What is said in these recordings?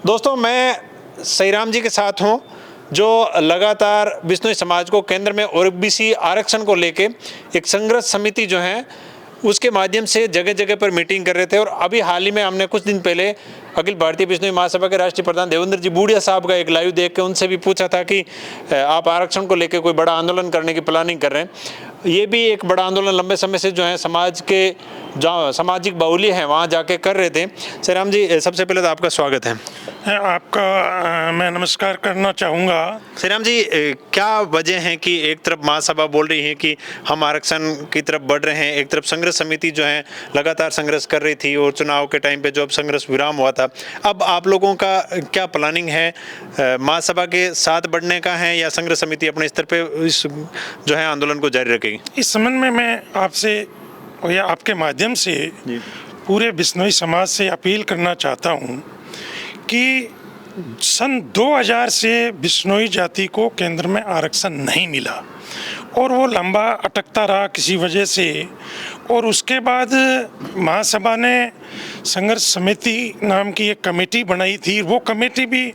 दोस्तों, मैं सईराम जी के साथ हूं, जो लगातार बिश्नोई समाज को केंद्र में ओबीसी आरक्षण को लेके एक संघर्ष समिति जो है उसके माध्यम से जगह जगह पर मीटिंग कर रहे थे। और अभी हाल ही में हमने कुछ दिन पहले अखिल भारतीय बिश्नोई महासभा के राष्ट्रीय प्रधान देवेंद्र जी बूढ़िया साहब का एक लाइव देख के उनसे भी पूछा था कि आप आरक्षण को लेकर कोई बड़ा आंदोलन करने की प्लानिंग कर रहे हैं। ये भी एक बड़ा आंदोलन लंबे समय से जो है समाज के जहाँ सामाजिक बाहुल्य हैं वहाँ जाके कर रहे थे। सईराम जी, सबसे पहले तो आपका स्वागत है। आपका मैं नमस्कार करना चाहूँगा। सईराम जी, क्या वजह है कि एक तरफ महासभा बोल रही है कि हम आरक्षण की तरफ बढ़ रहे हैं, एक तरफ संघर्ष समिति जो है लगातार संघर्ष कर रही थी और चुनाव के टाइम पे जो अब संघर्ष विराम हुआ था, अब आप लोगों का क्या प्लानिंग है? महासभा के साथ बढ़ने का है या संघर्ष समिति अपने स्तर पे इस जो है आंदोलन को जारी रखेगी? इस संबंध में मैं आपसे या आपके माध्यम से पूरे बिश्नोई समाज से अपील करना चाहता हूँ कि सन 2000 से बिश्नोई जाति को केंद्र में आरक्षण नहीं मिला और वो लंबा अटकता रहा किसी वजह से। और उसके बाद महासभा ने संघर्ष समिति नाम की एक कमेटी बनाई थी, वो कमेटी भी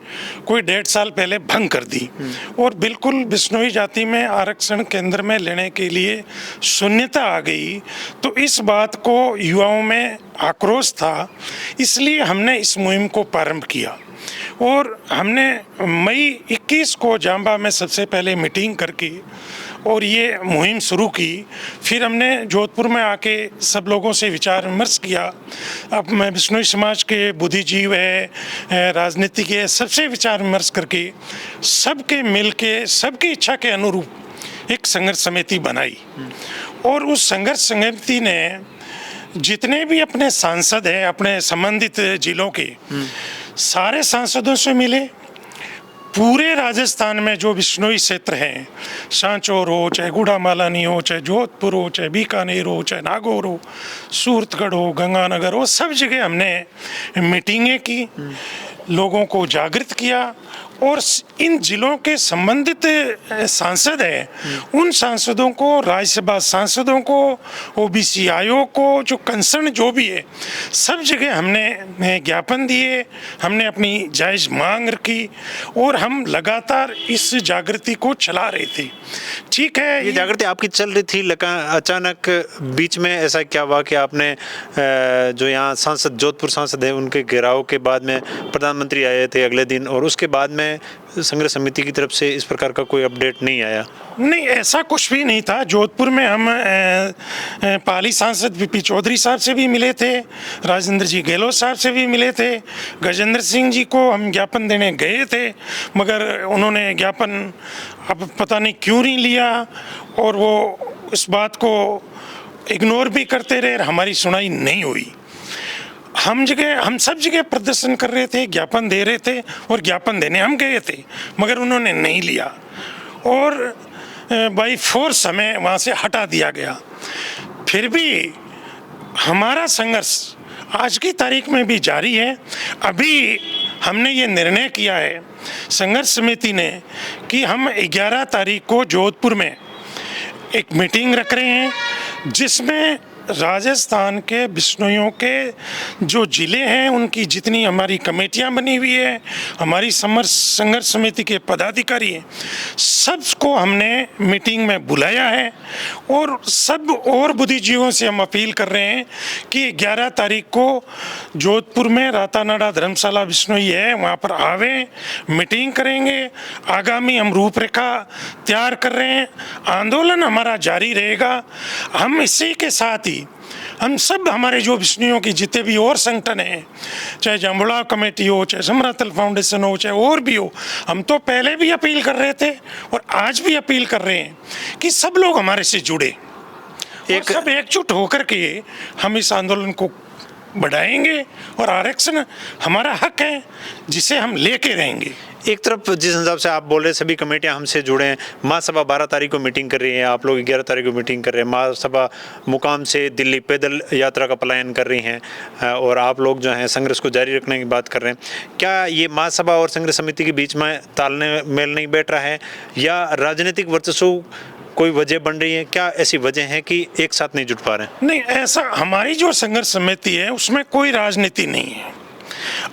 कोई 1.5 साल पहले भंग कर दी और बिल्कुल बिश्नोई जाति में आरक्षण केंद्र में लेने के लिए शून्यता आ गई। तो इस बात को युवाओं में आक्रोश था, इसलिए हमने इस मुहिम को प्रारंभ किया और हमने मई 21 को जांबा में सबसे पहले मीटिंग करके और ये मुहिम शुरू की। फिर हमने जोधपुर में आके सब लोगों से विचार विमर्श किया। अब मैं बिश्नोई समाज के बुद्धिजीव है, राजनीतिक है, सबसे विचार विमर्श करके सबके मिल के सबकी इच्छा के अनुरूप एक संघर्ष समिति बनाई और उस संघर्ष समिति ने जितने भी अपने सांसद हैं अपने संबंधित जिलों के सारे सांसदों से मिले। पूरे राजस्थान में जो बिश्नोई क्षेत्र हैं, सांचौर हो, चाहे गुड़ामालानी हो, चाहे जोधपुर हो, चाहे बीकानेर हो, चाहे नागौर हो, सूरतगढ़ हो, गंगानगर हो, सब जगह हमने मीटिंगें की, लोगों को जागृत किया और इन जिलों के संबंधित सांसद हैं उन सांसदों को, राज्यसभा सांसदों को, ओबीसी आयोग को, जो कंसर्न जो भी है, सब जगह हमने ज्ञापन दिए, हमने अपनी जायज़ मांग रखी और हम लगातार इस जागृति को चला रहे थे। ठीक है, ये जागृति आपकी चल रही थी, अचानक बीच में ऐसा क्या हुआ कि आपने जो यहाँ सांसद जोधपुर सांसद है उनके घेराव के बाद में प्रधानमंत्री आए थे अगले दिन और उसके बाद में संघर्ष समिति की तरफ से इस प्रकार का कोई अपडेट नहीं आया? नहीं, ऐसा कुछ भी नहीं था। जोधपुर में हम पाली सांसद वीपी चौधरी साहब से भी मिले थे, राजेंद्र जी गहलोत साहब से भी मिले थे, गजेंद्र सिंह जी को हम ज्ञापन देने गए थे मगर उन्होंने ज्ञापन अब पता नहीं क्यों नहीं लिया और वो इस बात को इग्नोर भी करते रहे, हमारी सुनाई नहीं हुई। हम सब जगह प्रदर्शन कर रहे थे, ज्ञापन दे रहे थे और ज्ञापन देने हम गए थे मगर उन्होंने नहीं लिया और बाई फोर्स हमें वहाँ से हटा दिया गया। फिर भी हमारा संघर्ष आज की तारीख में भी जारी है। अभी हमने ये निर्णय किया है संघर्ष समिति ने कि हम 11 तारीख को जोधपुर में एक मीटिंग रख रहे हैं जिसमें राजस्थान के बिश्नोइयों के जो ज़िले हैं उनकी जितनी हमारी कमेटियां बनी हुई है, हमारी संघर्ष समिति के पदाधिकारी हैं, सबको हमने मीटिंग में बुलाया है और सब और बुद्धिजीवियों से हम अपील कर रहे हैं कि 11 तारीख को जोधपुर में रातानाडा धर्मशाला बिश्नोई है, वहाँ पर आवें, मीटिंग करेंगे। आगामी हम रूपरेखा तैयार कर रहे हैं, आंदोलन हमारा जारी रहेगा। हम इसी के साथ हम सब हमारे जो बिश्नोइयों की जितने भी और संगठन हैं, चाहे जांबुड़ा कमेटी हो, चाहे समरातल फाउंडेशन हो, चाहे और भी हो, हम तो पहले भी अपील कर रहे थे और आज भी अपील कर रहे हैं कि सब लोग हमारे से जुड़े, सब एकजुट होकर के हम इस आंदोलन को बढ़ाएंगे और आरक्षण हमारा हक है जिसे हम लेके रहेंगे। एक तरफ जिस हिसाब से आप बोल रहे सभी कमेटियां हमसे जुड़े हैं, महासभा 12 तारीख को मीटिंग कर रही है, आप लोग 11 तारीख को मीटिंग कर रहे हैं, महासभा मुकाम से दिल्ली पैदल यात्रा का पलायन कर रही हैं और आप लोग जो हैं संघर्ष को जारी रखने की बात कर रहे हैं। क्या ये महासभा और संघर्ष समिति के बीच में तालमेल नहीं बैठ रहा है या राजनीतिक वर्चस्व कोई वजह बन रही है? क्या ऐसी वजह है कि एक साथ नहीं जुट पा रहे हैं? नहीं, ऐसा हमारी जो संघर्ष समिति है उसमें कोई राजनीति नहीं है।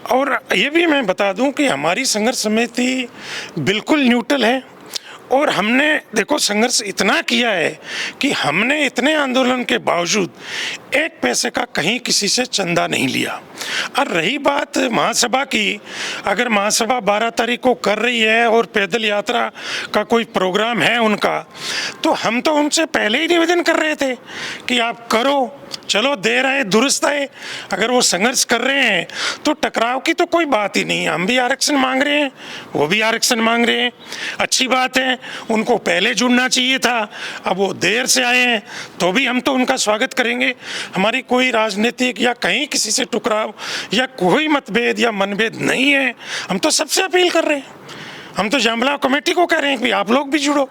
और ये भी मैं बता दूं कि हमारी संघर्ष समिति बिल्कुल न्यूट्रल है, और हमने देखो संघर्ष इतना किया है कि हमने इतने आंदोलन के बावजूद एक पैसे का कहीं किसी से चंदा नहीं लिया। और रही बात महासभा की, अगर महासभा 12 तारीख को कर रही है और पैदल यात्रा का कोई प्रोग्राम है उनका, तो हम तो उनसे पहले ही निवेदन कर रहे थे कि आप करो, चलो देर आए दुरुस्त आए। अगर वो संघर्ष कर रहे हैं तो टकराव की तो कोई बात ही नहीं है। हम भी आरक्षण मांग रहे हैं, वो भी आरक्षण मांग रहे हैं, अच्छी बात है। उनको पहले जुड़ना चाहिए था, अब वो देर से आए हैं तो भी हम तो उनका स्वागत करेंगे। हमारी कोई राजनीतिक या कहीं किसी से टकराव या कोई मतभेद या मनभेद नहीं है। हम तो सबसे अपील कर रहे हैं, हम तो जामला कमेटी को कह रहे हैं कि आप लोग भी जुड़ो,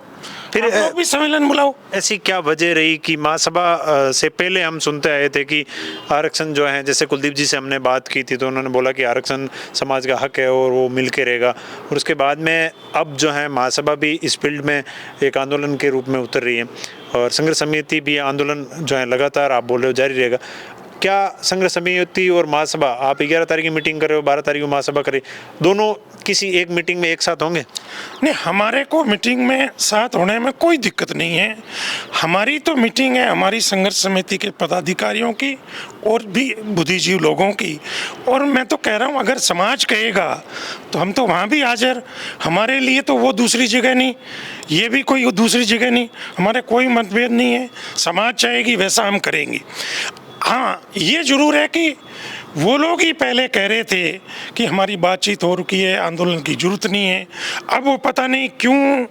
फिर आप लोग भी सम्मेलन बुलाओ। ऐसी क्या वजह रही कि महासभा से पहले हम सुनते आए थे कि आरक्षण जो है, जैसे कुलदीप जी से हमने बात की थी तो उन्होंने बोला कि आरक्षण समाज का हक है और वो मिल के रहेगा, और उसके बाद में अब जो है महासभा भी इस फील्ड में एक आंदोलन के रूप में उतर रही है, और संघर्ष समिति भी आंदोलन जो है लगातार आप बोल रहे हो जारी रहेगा। क्या संघर्ष समिति और महासभा, आप 11 तारीख की मीटिंग कर रहे हो, 12 तारीख को महासभा करें, दोनों किसी एक मीटिंग में एक साथ होंगे? नहीं, हमारे को मीटिंग में साथ होने में कोई दिक्कत नहीं है। हमारी तो मीटिंग है हमारी संघर्ष समिति के पदाधिकारियों की और भी बुद्धिजीवी लोगों की, और मैं तो कह रहा हूँ अगर समाज कहेगा तो हम तो वहाँ भी हाजिर। हमारे लिए तो वो दूसरी जगह नहीं, ये भी कोई दूसरी जगह नहीं, हमारे कोई मतभेद नहीं है। समाज चाहेगी वैसा हम करेंगे। हाँ, ये जरूर है कि वो लोग ही पहले कह रहे थे कि हमारी बातचीत हो रुकी है, आंदोलन की जरूरत नहीं है। अब वो पता नहीं क्यों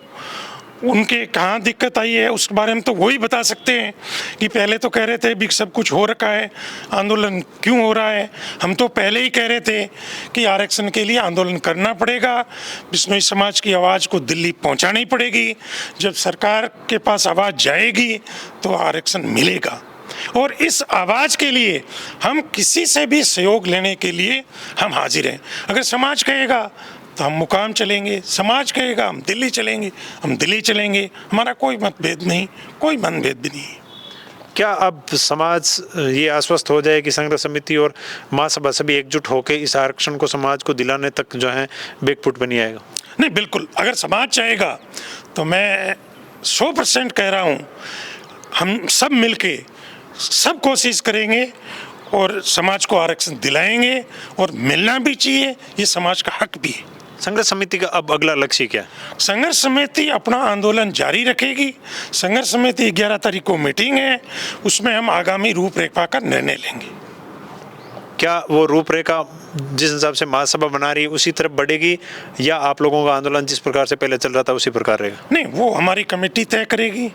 उनके कहाँ दिक्कत आई है, उस बारे में तो वही बता सकते हैं कि पहले तो कह रहे थे भी सब कुछ हो रखा है, आंदोलन क्यों हो रहा है। हम तो पहले ही कह रहे थे कि आरक्षण के लिए आंदोलन करना पड़ेगा, बिश्नोई समाज की आवाज़ को दिल्ली पहुँचानी पड़ेगी। जब सरकार के पास आवाज़ जाएगी तो आरक्षण मिलेगा, और इस आवाज़ के लिए हम किसी से भी सहयोग लेने के लिए हम हाजिर हैं। अगर समाज कहेगा तो हम मुकाम चलेंगे, समाज कहेगा हम दिल्ली चलेंगे, हम दिल्ली चलेंगे। हमारा कोई मतभेद नहीं, कोई मनभेद भी नहीं। क्या अब समाज ये आश्वस्त हो जाए कि संघर्ष समिति और महासभा सभी एकजुट होकर इस आरक्षण को समाज को दिलाने तक जो है बैकफुट बनी आएगा? नहीं, बिल्कुल, अगर समाज चाहेगा तो मैं 100% कह रहा हूँ, हम सब मिलके सब कोशिश करेंगे और समाज को आरक्षण दिलाएंगे, और मिलना भी चाहिए, ये समाज का हक भी है। संघर्ष समिति का अब अगला लक्ष्य क्या है? संघर्ष समिति अपना आंदोलन जारी रखेगी। संघर्ष समिति 11 तारीख को मीटिंग है, उसमें हम आगामी रूपरेखा का निर्णय लेंगे। क्या वो रूपरेखा जिस हिसाब से महासभा बना रही है उसी तरफ बढ़ेगी, या आप लोगों का आंदोलन जिस प्रकार से पहले चल रहा था उसी प्रकार रहेगा? नहीं, वो हमारी कमेटी तय करेगी,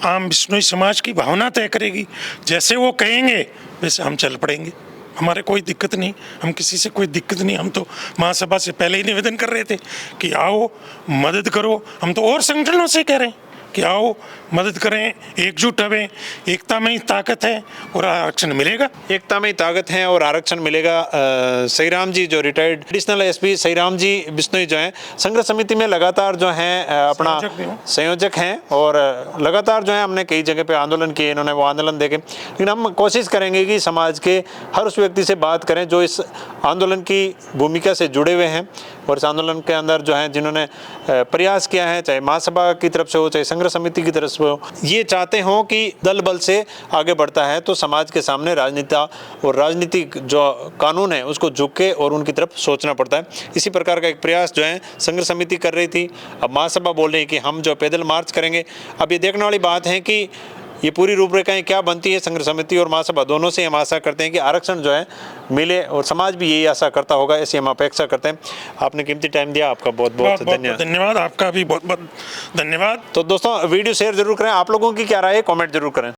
आम बिश्नोई समाज की भावना तय करेगी। जैसे वो कहेंगे वैसे हम चल पड़ेंगे, हमारे कोई दिक्कत नहीं, हम किसी से कोई दिक्कत नहीं। हम तो महासभा से पहले ही निवेदन कर रहे थे कि आओ मदद करो। हम तो और संगठनों से कह रहे हैं कि आओ मदद करें, एकजुट हमें, एकता में ही ताकत है और आरक्षण मिलेगा। एकता में ही ताकत है और आरक्षण मिलेगा। सईराम जी, जो रिटायर्ड एडिशनल एसपी सईराम जी बिश्नोई जो हैं, संघर्ष समिति में लगातार जो हैं अपना संयोजक हैं, और लगातार जो है हमने कई जगह पे आंदोलन किए, इन्होंने वो आंदोलन देखे। लेकिन हम कोशिश करेंगे कि समाज के हर उस व्यक्ति से बात करें जो इस आंदोलन की भूमिका से जुड़े हुए हैं, और इस आंदोलन के अंदर जो है जिन्होंने प्रयास किया है, चाहे महासभा की तरफ से हो चाहे संघर्ष समिति की तरफ से हो, ये चाहते हों कि दल बल से आगे बढ़ता है तो समाज के सामने राजनीता और राजनीतिक जो कानून है उसको झुक के और उनकी तरफ सोचना पड़ता है। इसी प्रकार का एक प्रयास जो है संघर्ष समिति कर रही थी। अब महासभा बोल रही है कि हम जो पैदल मार्च करेंगे। अब ये देखने वाली बात है कि ये पूरी रूपरेखाएं क्या बनती है। संघर्ष समिति और महासभा दोनों से हम आशा करते हैं कि आरक्षण जो है मिले, और समाज भी यही आशा करता होगा, ऐसी हम अपेक्षा करते हैं। आपने कीमती टाइम दिया, आपका बहुत बहुत धन्यवाद। आपका भी बहुत बहुत धन्यवाद। तो दोस्तों वीडियो शेयर जरूर करें। आप लोगों की क्या राय है कमेंट जरूर करें।